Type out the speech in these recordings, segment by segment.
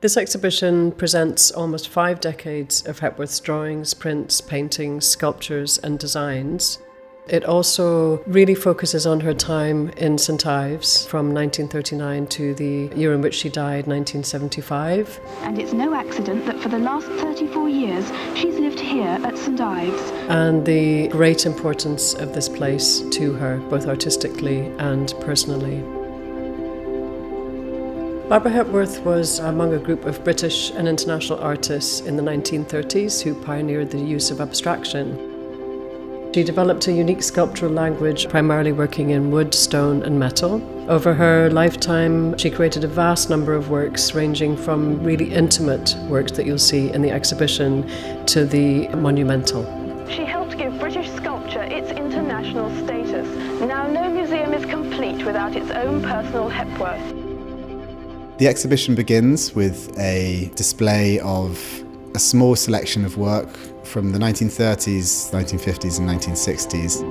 This exhibition presents almost 5 decades of Hepworth's drawings, prints, paintings, sculptures and designs. It also really focuses on her time in St Ives from 1939 to the year in which she died, 1975. And it's no accident that for the last 34 years she's lived here at St Ives. And the great importance of this place to her, both artistically and personally. Barbara Hepworth was among a group of British and international artists in the 1930s who pioneered the use of abstraction. She developed a unique sculptural language, primarily working in wood, stone and metal. Over her lifetime, she created a vast number of works, ranging from really intimate works that you'll see in the exhibition to the monumental. She helped give British sculpture its international status. Now no museum is complete without its own personal Hepworth. The exhibition begins with a display of a small selection of work from the 1930s, 1950s and 1960s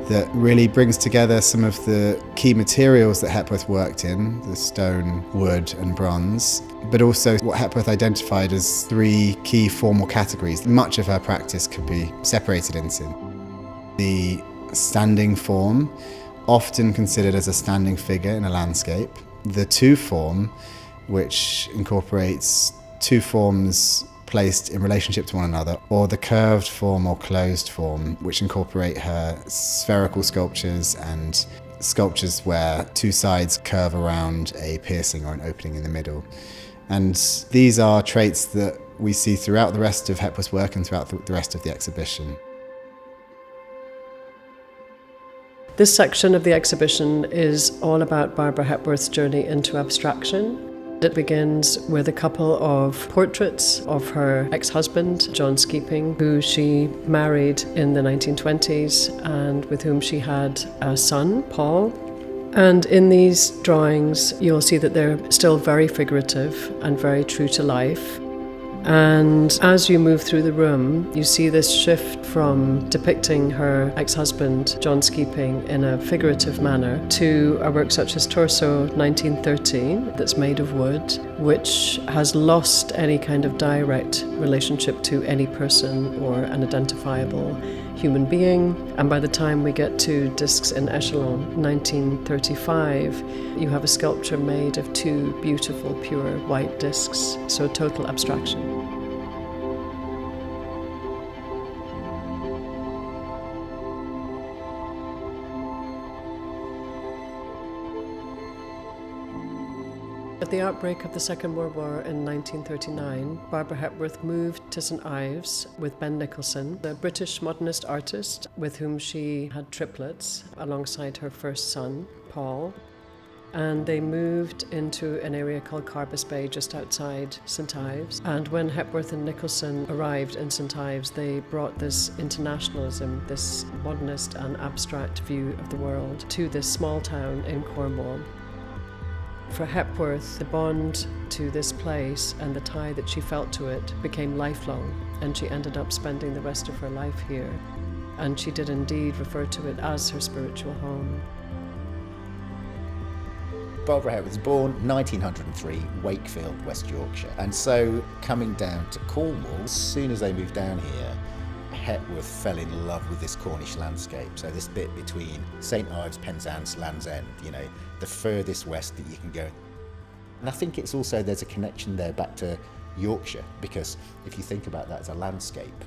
that really brings together some of the key materials that Hepworth worked in, the stone, wood and bronze, but also what Hepworth identified as 3 key formal categories. Much of her practice could be separated into. The standing form, often considered as a standing figure in a landscape. The two form, which incorporates 2 forms placed in relationship to one another, or the curved form or closed form, which incorporate her spherical sculptures and sculptures where 2 sides curve around a piercing or an opening in the middle. And these are traits that we see throughout the rest of Hepworth's work and throughout the rest of the exhibition. This section of the exhibition is all about Barbara Hepworth's journey into abstraction. It begins with a couple of portraits of her ex-husband, John Skeeping, who she married in the 1920s and with whom she had a son, Paul. And in these drawings, you'll see that they're still very figurative and very true to life. And as you move through the room, you see this shift from depicting her ex-husband, John Skeeping, in a figurative manner to a work such as Torso 1913 that's made of wood, which has lost any kind of direct relationship to any person or an identifiable human being. And by the time we get to Discs in Echelon 1935, you have a sculpture made of 2 beautiful pure white discs, so total abstraction. At the outbreak of the Second World War in 1939, Barbara Hepworth moved to St Ives with Ben Nicholson, the British modernist artist with whom she had triplets alongside her first son, Paul. And they moved into an area called Carbis Bay just outside St Ives. And when Hepworth and Nicholson arrived in St Ives, they brought this internationalism, this modernist and abstract view of the world to this small town in Cornwall. For Hepworth, the bond to this place and the tie that she felt to it became lifelong, and she ended up spending the rest of her life here. And she did indeed refer to it as her spiritual home. Barbara Hepworth was born 1903, Wakefield, West Yorkshire. And so coming down to Cornwall, as soon as they moved down here, Hepworth fell in love with this Cornish landscape. So this bit between St Ives, Penzance, Land's End, the furthest west that you can go. And I think it's also, there's a connection there back to Yorkshire, because if you think about that as a landscape,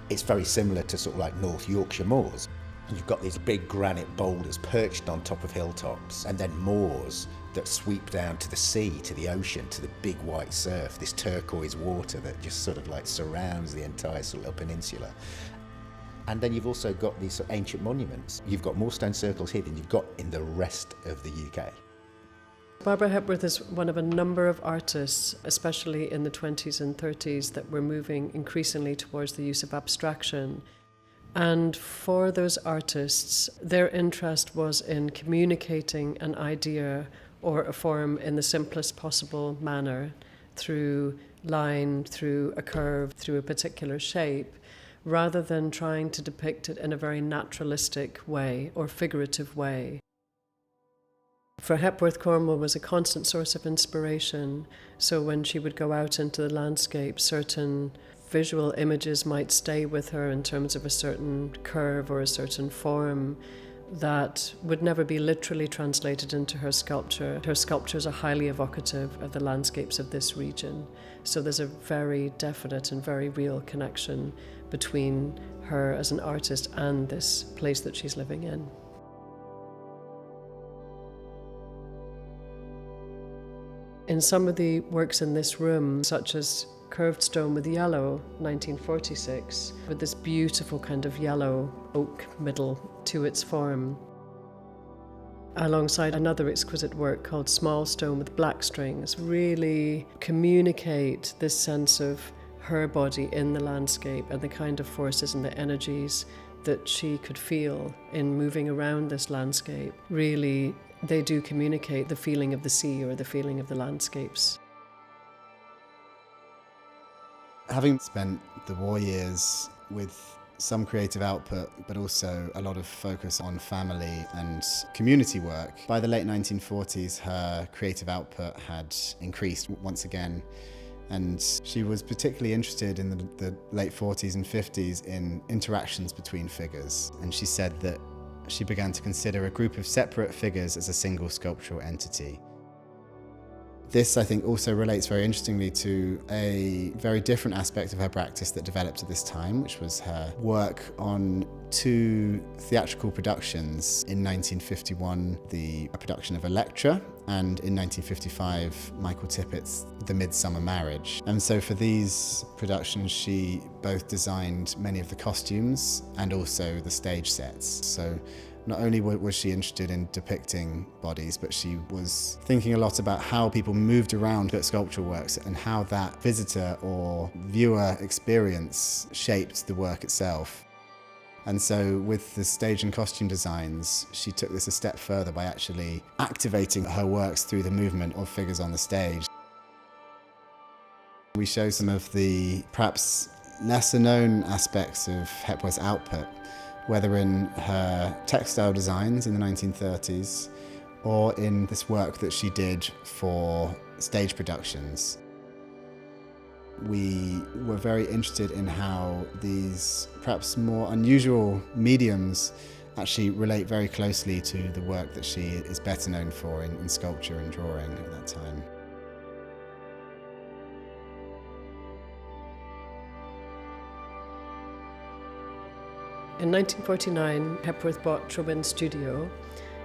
it's very similar to sort of like North Yorkshire moors. You've got these big granite boulders perched on top of hilltops, and then moors that sweep down to the sea, to the ocean, to the big white surf, this turquoise water that just sort of like surrounds the entire sort of peninsula. And then you've also got these sort of ancient monuments. You've got more stone circles here than you've got in the rest of the UK. Barbara Hepworth is one of a number of artists, especially in the 20s and 30s, that were moving increasingly towards the use of abstraction. And for those artists, their interest was in communicating an idea or a form in the simplest possible manner, through line, through a curve, through a particular shape, rather than trying to depict it in a very naturalistic way or figurative way. For Hepworth, Cornwall was a constant source of inspiration. So when she would go out into the landscape, certain visual images might stay with her in terms of a certain curve or a certain form that would never be literally translated into her sculpture. Her sculptures are highly evocative of the landscapes of this region. So there's a very definite and very real connection between her as an artist and this place that she's living in. In some of the works in this room, such as Curved Stone with Yellow, 1946, with this beautiful kind of yellow oak middle to its form, alongside another exquisite work called Small Stone with Black Strings, really communicate this sense of her body in the landscape and the kind of forces and the energies that she could feel in moving around this landscape. Really, they do communicate the feeling of the sea or the feeling of the landscapes. Having spent the war years with some creative output, but also a lot of focus on family and community work, by the late 1940s, her creative output had increased once again. And she was particularly interested in the late 40s and 50s in interactions between figures. And she said that she began to consider a group of separate figures as a single sculptural entity. This, I think, also relates very interestingly to a very different aspect of her practice that developed at this time, which was her work on two theatrical productions. In 1951, the production of Electra, and in 1955, Michael Tippett's The Midsummer Marriage. And so for these productions, she both designed many of the costumes and also the stage sets. So not only was she interested in depicting bodies, but she was thinking a lot about how people moved around at sculptural works and how that visitor or viewer experience shaped the work itself. And so with the stage and costume designs, she took this a step further by actually activating her works through the movement of figures on the stage. We show some of the perhaps lesser known aspects of Hepworth's output, whether in her textile designs in the 1930s or in this work that she did for stage productions. We were very interested in how these perhaps more unusual mediums actually relate very closely to the work that she is better known for in sculpture and drawing at that time. In 1949, Hepworth bought Trewyn Studio,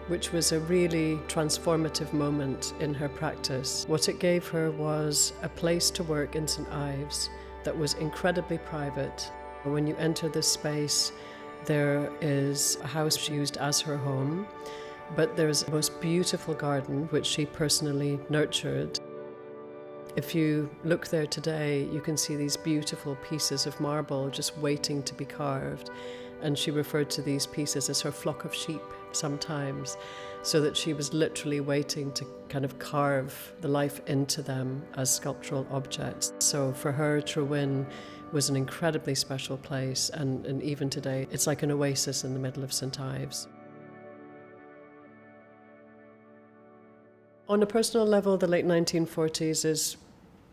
which was a really transformative moment in her practice. What it gave her was a place to work in St Ives that was incredibly private. When you enter this space, there is a house she used as her home, but there's a most beautiful garden which she personally nurtured. If you look there today, you can see these beautiful pieces of marble just waiting to be carved. And she referred to these pieces as her flock of sheep sometimes, so that she was literally waiting to kind of carve the life into them as sculptural objects. So for her, Trewyn was an incredibly special place, and even today, it's like an oasis in the middle of St Ives. On a personal level, the late 1940s is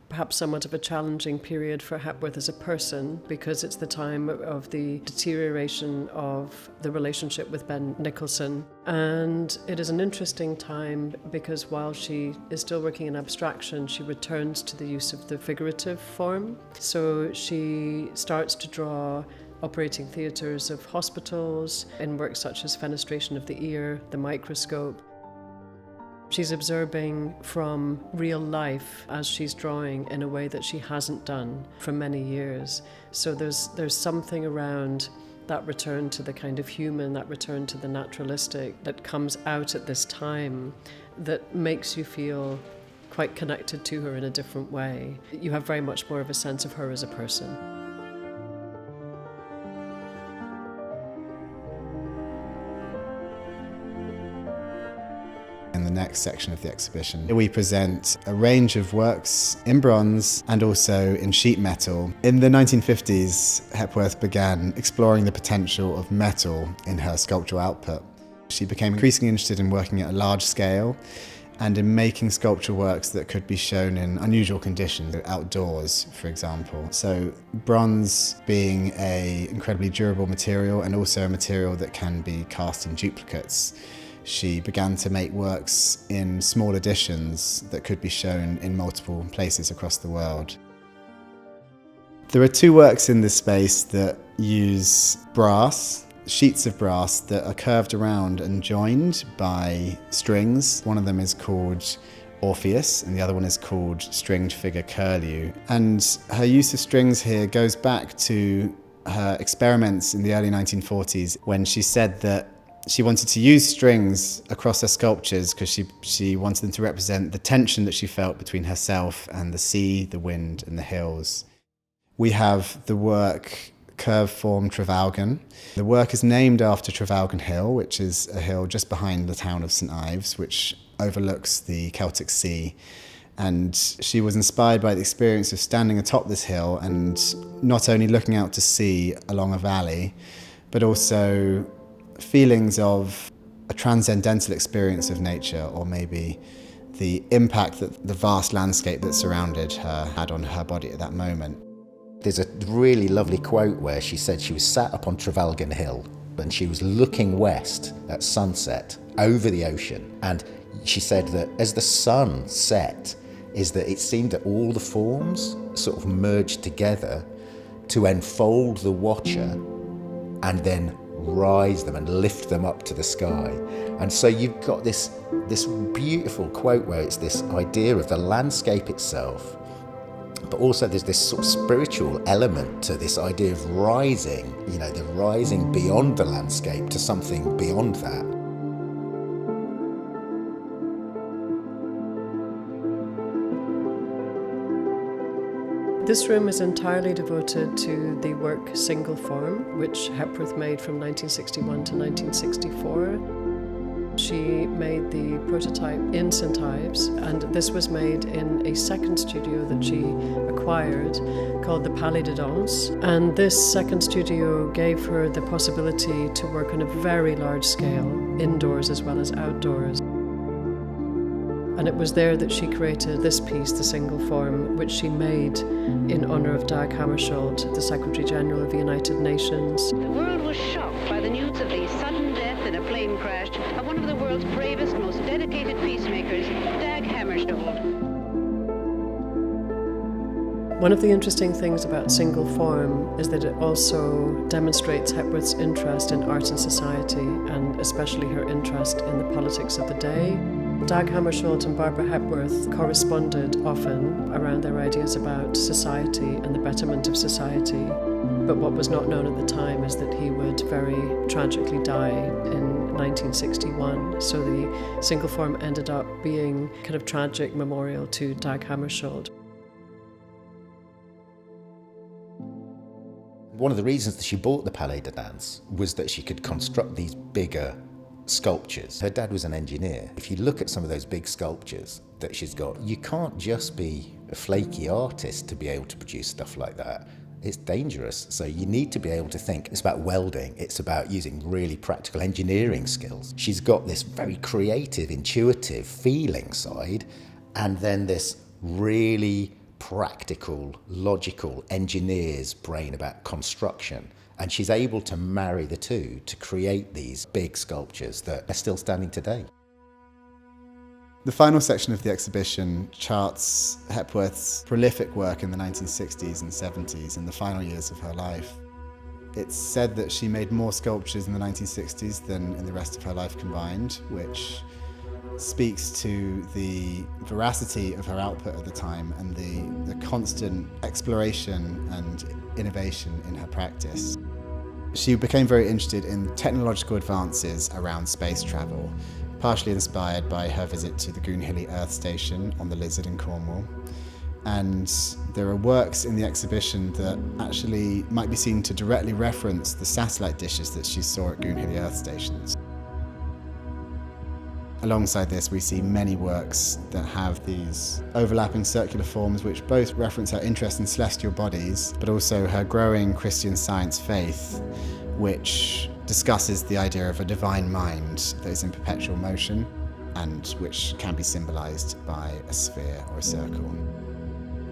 perhaps somewhat of a challenging period for Hepworth as a person, because it's the time of the deterioration of the relationship with Ben Nicholson. And it is an interesting time because while she is still working in abstraction, she returns to the use of the figurative form. So she starts to draw operating theatres of hospitals in works such as Fenestration of the Ear, The Microscope. She's observing from real life as she's drawing in a way that she hasn't done for many years. So there's something around that return to the kind of human, that return to the naturalistic that comes out at this time that makes you feel quite connected to her in a different way. You have very much more of a sense of her as a person. In the next section of the exhibition, we present a range of works in bronze and also in sheet metal. In the 1950s, Hepworth began exploring the potential of metal in her sculptural output. She became increasingly interested in working at a large scale and in making sculpture works that could be shown in unusual conditions, outdoors, for example. So bronze being an incredibly durable material and also a material that can be cast in duplicates. She began to make works in small editions that could be shown in multiple places across the world. There are two works in this space that use brass, sheets of brass that are curved around and joined by strings. One of them is called Orpheus and the other one is called Stringed Figure Curlew. And her use of strings here goes back to her experiments in the early 1940s when she said that she wanted to use strings across her sculptures because she wanted them to represent the tension that she felt between herself and the sea, the wind and the hills. We have the work Curve Form Trewalgan. The work is named after Trewalgan Hill, which is a hill just behind the town of St Ives, which overlooks the Celtic Sea. And she was inspired by the experience of standing atop this hill and not only looking out to sea along a valley, but also feelings of a transcendental experience of nature, or maybe the impact that the vast landscape that surrounded her had on her body at that moment. There's a really lovely quote where she said she was sat up on Trewalgan Hill and she was looking west at sunset over the ocean. And she said that as the sun set, is that it seemed that all the forms sort of merged together to enfold the watcher and then rise them and lift them up to the sky. And so you've got this beautiful quote where it's this idea of the landscape itself, but also there's this sort of spiritual element to this idea of rising, the rising beyond the landscape to something beyond that. This room is entirely devoted to the work Single Form, which Hepworth made from 1961 to 1964. She made the prototype in St Ives, and this was made in a second studio that she acquired called the Palais de Danse. And this second studio gave her the possibility to work on a very large scale, indoors as well as outdoors. And it was there that she created this piece, the Single Form, which she made in honour of Dag Hammarskjöld, the Secretary General of the United Nations. The world was shocked by the news of the sudden death in a plane crash of one of the world's bravest, most dedicated peacemakers, Dag Hammarskjöld. One of the interesting things about Single Form is that it also demonstrates Hepworth's interest in art and society, and especially her interest in the politics of the day. Dag Hammarskjöld and Barbara Hepworth corresponded often around their ideas about society and the betterment of society. But what was not known at the time is that he would very tragically die in 1961. So the Single Form ended up being kind of tragic memorial to Dag Hammarskjöld. One of the reasons that she bought the Palais de Danse was that she could construct these bigger sculptures. Her dad was an engineer. If you look at some of those big sculptures that she's got, you can't just be a flaky artist to be able to produce stuff like that. It's dangerous. So you need to be able to think. It's about welding. It's about using really practical engineering skills. She's got this very creative, intuitive, feeling side, and then this really practical, logical engineer's brain about construction. And she's able to marry the two to create these big sculptures that are still standing today. The final section of the exhibition charts Hepworth's prolific work in the 1960s and 70s and the final years of her life. It's said that she made more sculptures in the 1960s than in the rest of her life combined, which speaks to the veracity of her output at the time and the constant exploration and innovation in her practice. She became very interested in technological advances around space travel, partially inspired by her visit to the Goonhilly Earth Station on the Lizard in Cornwall. And there are works in the exhibition that actually might be seen to directly reference the satellite dishes that she saw at Goonhilly Earth Stations. Alongside this, we see many works that have these overlapping circular forms which both reference her interest in celestial bodies, but also her growing Christian Science faith, which discusses the idea of a divine mind that is in perpetual motion and which can be symbolised by a sphere or a circle.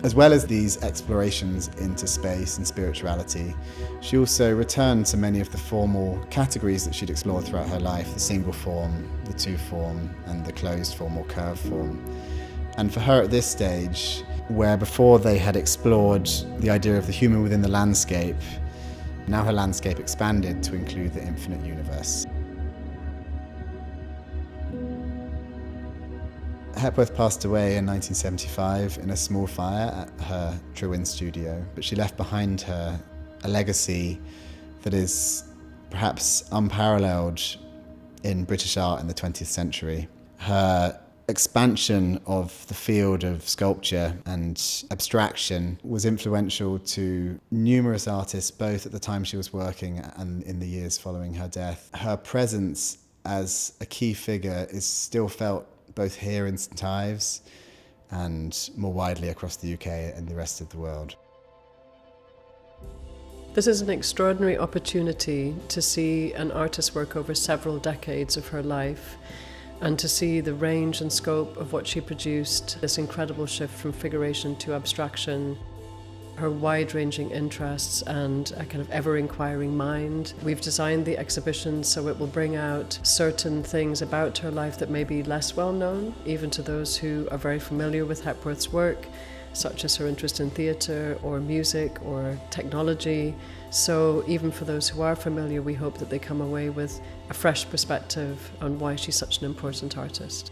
As well as these explorations into space and spirituality, she also returned to many of the formal categories that she'd explored throughout her life: the single form, the two form, and the closed form or curved form. And for her at this stage, where before they had explored the idea of the human within the landscape, now her landscape expanded to include the infinite universe. Hepworth passed away in 1975 in a small fire at her Trewyn Studio, but she left behind her a legacy that is perhaps unparalleled in British art in the 20th century. Her expansion of the field of sculpture and abstraction was influential to numerous artists, both at the time she was working and in the years following her death. Her presence as a key figure is still felt both here in St Ives and more widely across the UK and the rest of the world. This is an extraordinary opportunity to see an artist work over several decades of her life and to see the range and scope of what she produced, this incredible shift from figuration to abstraction, her wide-ranging interests and a kind of ever-inquiring mind. We've designed the exhibition so it will bring out certain things about her life that may be less well known, even to those who are very familiar with Hepworth's work, such as her interest in theatre or music or technology. So even for those who are familiar, we hope that they come away with a fresh perspective on why she's such an important artist.